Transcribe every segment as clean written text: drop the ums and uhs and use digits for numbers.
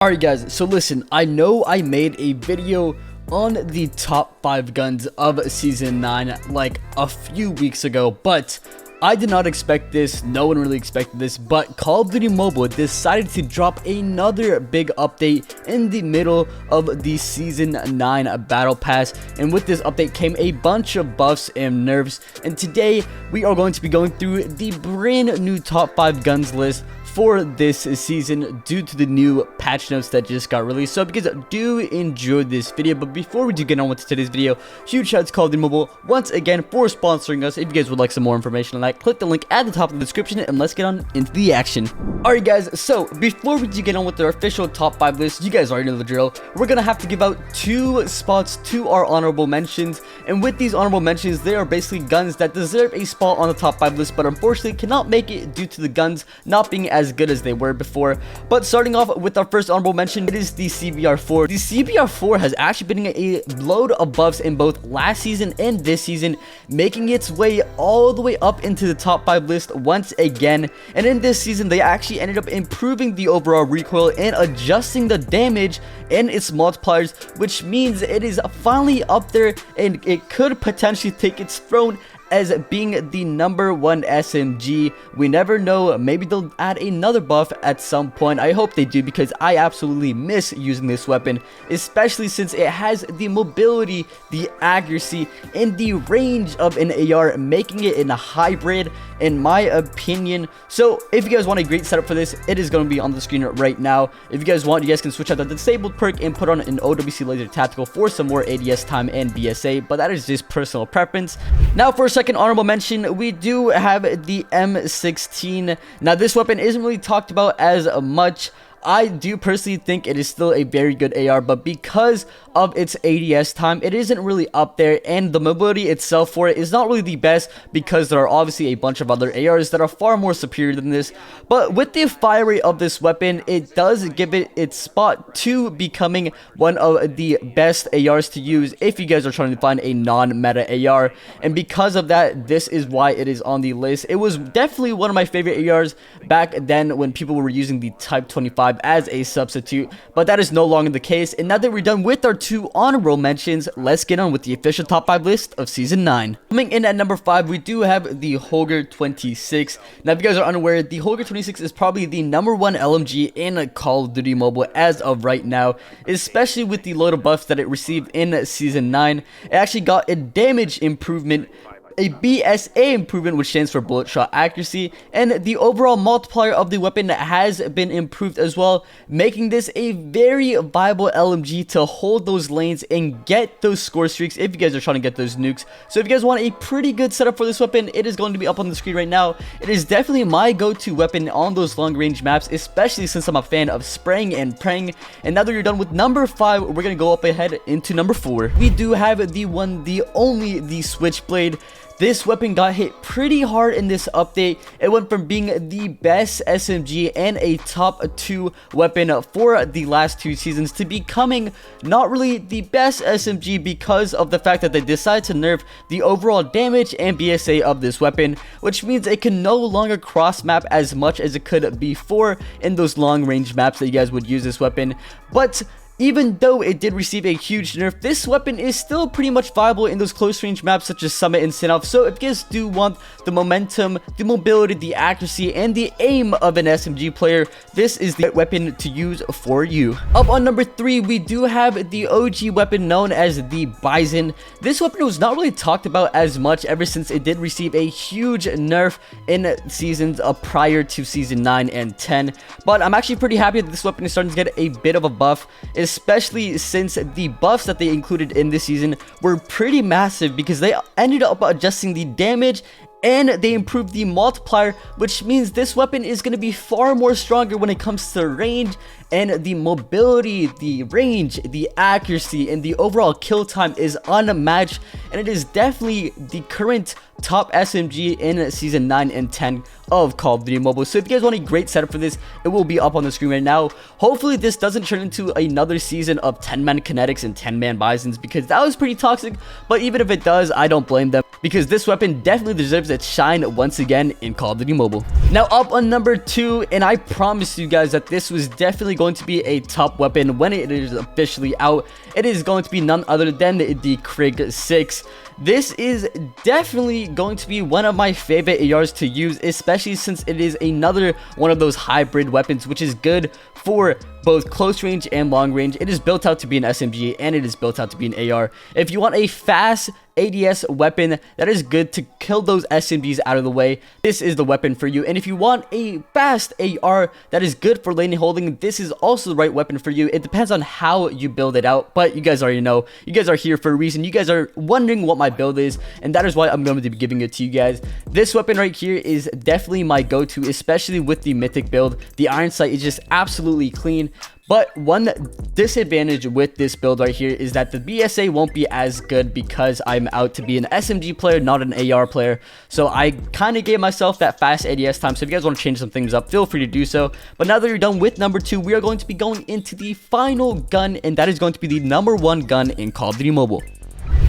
Alright guys, so listen, I know I made a video on the top 5 guns of Season 9 like a few weeks ago, but I did not expect this, no one really expected this, but Call of Duty Mobile decided to drop another big update in the middle of the Season 9 Battle Pass, and with this update came a bunch of buffs and nerfs, and today we are going to be going through the brand new top 5 guns list for this season due to the new patch notes that just got released. So because do enjoy this video, but before we do get on with today's video, huge shout out to Call of Duty Mobile once again for sponsoring us. If you guys would like some more information on that, click the link at the top of the description and let's get on into the action. Alright guys, so before we do get on with our official top 5 list, you guys already know the drill. We're gonna have to give out 2 spots to our honorable mentions, and with these honorable mentions, they are basically guns that deserve a spot on the top 5 list but unfortunately cannot make it due to the guns not being as good as they were before. But starting off with our first honorable mention, it is the CBR4. The CBR4 has actually been a load of buffs in both last season and this season, making its way all the way up into the top 5 list once again. And in this season, they actually ended up improving the overall recoil and adjusting the damage and its multipliers, which means it is finally up there and it could potentially take its throne as being the #1 SMG. We never know, maybe they'll add another buff at some point. I hope they do, because I absolutely miss using this weapon, especially since it has the mobility, the accuracy, and the range of an AR, making it in a hybrid in my opinion. So if you guys want a great setup for this, it is going to be on the screen right now. If you guys want, you guys can switch out the disabled perk and put on an OWC laser tactical for some more ADS time and BSA, but that is just personal preference. Now for second honorable mention, we do have the M16. Now this weapon isn't really talked about as much. I do personally think it is still a very good AR, but because of its ADS time, it isn't really up there, and the mobility itself for it is not really the best, because there are obviously a bunch of other ARs that are far more superior than this. But with the fire rate of this weapon, it does give it its spot to becoming one of the best ARs to use if you guys are trying to find a non-meta AR, and because of that, this is why it is on the list. It was definitely one of my favorite ARs back then when people were using the Type 25 as a substitute, but that is no longer the case. And now that we're done with our 2 honorable mentions, let's get on with the official top 5 list of Season 9. Coming in at number 5, we do have the Holger 26. Now if you guys are unaware, the Holger 26 is probably the #1 LMG in Call of Duty Mobile as of right now, especially with the load of buffs that it received in Season 9. It actually got a damage improvement, a BSA improvement, which stands for bullet shot accuracy, and the overall multiplier of the weapon has been improved as well, making this a very viable LMG to hold those lanes and get those score streaks if you guys are trying to get those nukes. So if you guys want a pretty good setup for this weapon, it is going to be up on the screen right now. It is definitely my go-to weapon on those long range maps, especially since I'm a fan of spraying and praying. And now that you're done with number 5, we're gonna go up ahead into number 4. We do have the one, the only, the Switchblade. This weapon got hit pretty hard in this update. It went from being the best SMG and a top 2 weapon for the last 2 seasons to becoming not really the best SMG because of the fact that they decided to nerf the overall damage and BSA of this weapon, which means it can no longer cross map as much as it could before in those long range maps that you guys would use this weapon. But even though it did receive a huge nerf, this weapon is still pretty much viable in those close range maps such as Summit and Sinnoh. So if you guys do want the momentum, the mobility, the accuracy, and the aim of an SMG player, this is the weapon to use for you. Up on number 3, we do have the OG weapon known as the Bison. This weapon was not really talked about as much ever since it did receive a huge nerf in seasons prior to Season 9 and 10. But I'm actually pretty happy that this weapon is starting to get a bit of a buff, especially since the buffs that they included in this season were pretty massive, because they ended up adjusting the damage and they improved the multiplier, which means this weapon is going to be far more stronger when it comes to range and the mobility, the range, the accuracy, and the overall kill time is unmatched, and it is definitely the current top SMG in Season 9 and 10 of Call of Duty Mobile. So if you guys want a great setup for this, it will be up on the screen right now. Hopefully this doesn't turn into another season of 10-man kinetics and 10-man bisons, because that was pretty toxic, but even if it does, I don't blame them, because this weapon definitely deserves its shine once again in Call of Duty Mobile. Now up on number 2, and I promise you guys that this was definitely going to be a top weapon when it is officially out. It is going to be none other than the Krig 6. This is definitely going to be one of my favorite ARs to use, especially since it is another one of those hybrid weapons, which is good for both close range and long range. It is built out to be an SMG, and it is built out to be an AR. If you want a fast ADS weapon that is good to kill those SMGs out of the way, this is the weapon for you. And if you want a fast AR that is good for lane holding, this is also the right weapon for you. It depends on how you build it out, but you guys already know. You guys are here for a reason. You guys are wondering what my build is, and that is why I'm going to be giving it to you guys. This weapon right here is definitely my go-to, especially with the mythic build. The iron sight is just absolutely clean. But one disadvantage with this build right here is that the BSA won't be as good because I'm out to be an SMG player, not an AR player. So I kind of gave myself that fast ADS time. So if you guys want to change some things up, feel free to do so. But now that you're done with number 2, we are going to be going into the final gun, and that is going to be the number 1 gun in Call of Duty Mobile.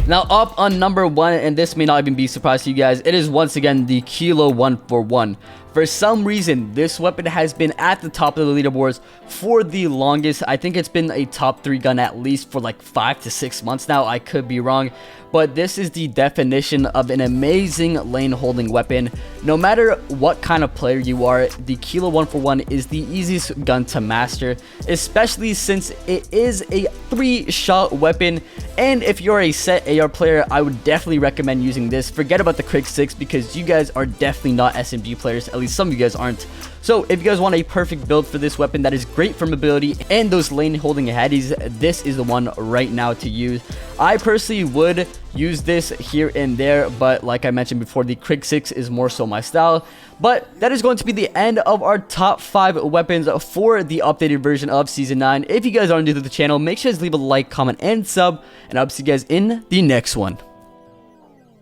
Now up on number 1, and this may not even be a surprise to you guys, it is once again the Kilo 141. For some reason, this weapon has been at the top of the leaderboards for the longest. I think it's been a top 3 gun at least for like 5 to 6 months now. I could be wrong, but this is the definition of an amazing lane holding weapon. No matter what kind of player you are, the Kilo 141 is the easiest gun to master, especially since it is a 3-shot weapon. And if you're a set AR player, I would definitely recommend using this. Forget about the Krig 6 because you guys are definitely not SMG players. At least some of you guys aren't. So if you guys want a perfect build for this weapon that is great for mobility and those lane holding headies, this is the one right now to use. I personally would use this here and there, but like I mentioned before, the Krig 6 is more so my style. But that is going to be the end of our top 5 weapons for the updated version of Season 9. If you guys are new to the channel, make sure to leave a like, comment, and sub, and I'll see you guys in the next one.